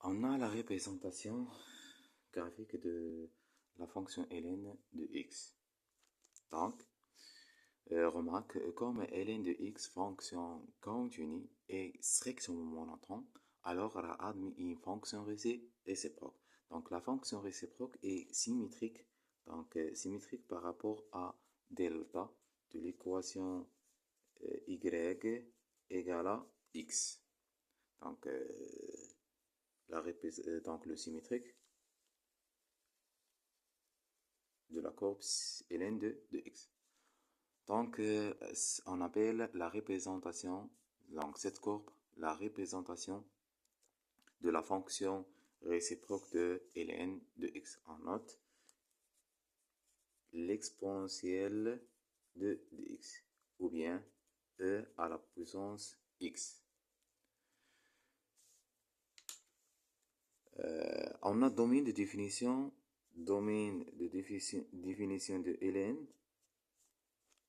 On a la représentation graphique de la fonction ln de x. Donc, remarque, comme ln de x, fonction continue et strictement monotone, alors elle admet une fonction réciproque. Donc, la fonction réciproque est symétrique, symétrique par rapport à delta de l'équation y égale à x. Donc, donc le symétrique de la courbe ln de x. Donc, on appelle la représentation, donc cette courbe, la représentation de la fonction réciproque de ln de x. On note l'exponentielle de x, ou bien e à la puissance x. On a domaine de définition de ln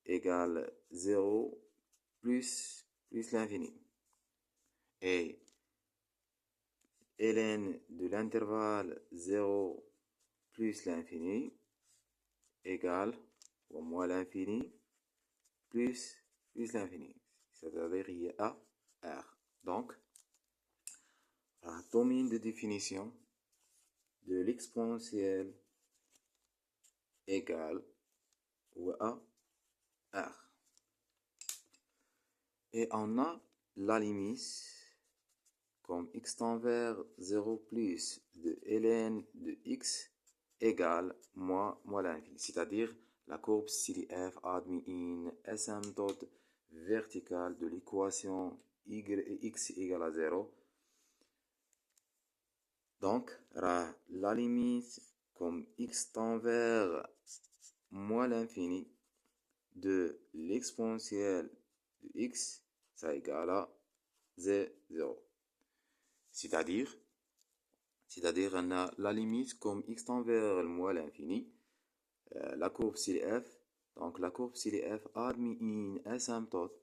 égale 0 plus l'infini. Et ln de l'intervalle 0 plus l'infini égale au moins l'infini plus l'infini. C'est-à-dire il y a R. Donc, un domaine de définition de l'exponentielle égale à R. Et on a la limite comme x tend vers 0 plus de ln de x égale moins l'infini. C'est-à-dire la courbe CDF admet une asymptote verticale de l'équation x égale à 0. Donc, la limite comme x tend vers moins l'infini de l'exponentielle de x, ça égale à 0. C'est-à-dire, on a la limite comme x tend vers moins l'infini, la courbe CDF. Donc, la courbe CDF admet une asymptote,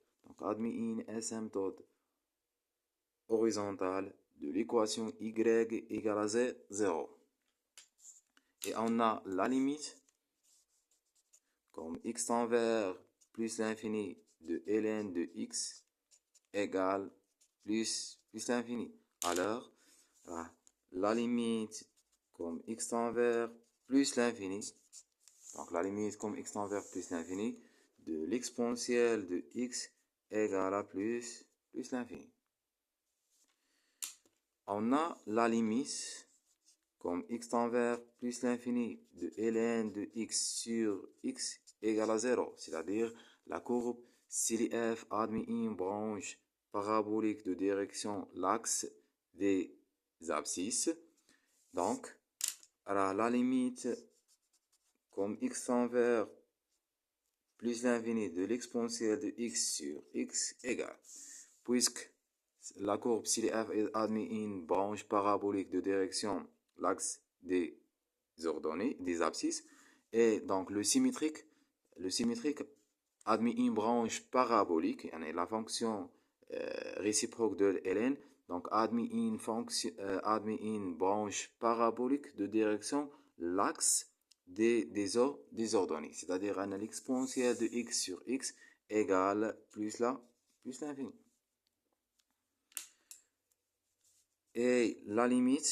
horizontale de l'équation y égale à 0. Et on a la limite comme x tend vers plus l'infini de ln de x égale plus l'infini. Alors, la limite comme x tend vers plus l'infini, donc la limite comme x tend vers plus l'infini de l'exponentielle de x égale à plus l'infini. On a la limite comme x tend vers plus l'infini de ln de x sur x égale à 0, c'est-à-dire la courbe CDF admet une branche parabolique de direction l'axe des abscisses. Donc, la limite comme x tend vers plus l'infini de l'exponentielle de x sur x égale, puisque la courbe CDF admet une branche parabolique de direction l'axe des ordonnées, des abscisses, et donc le symétrique admet une branche parabolique, la fonction réciproque de ln, donc admet une branche parabolique de direction l'axe des ordonnées, c'est-à-dire l'exponentielle de x sur x égale plus l'infini. Et la limite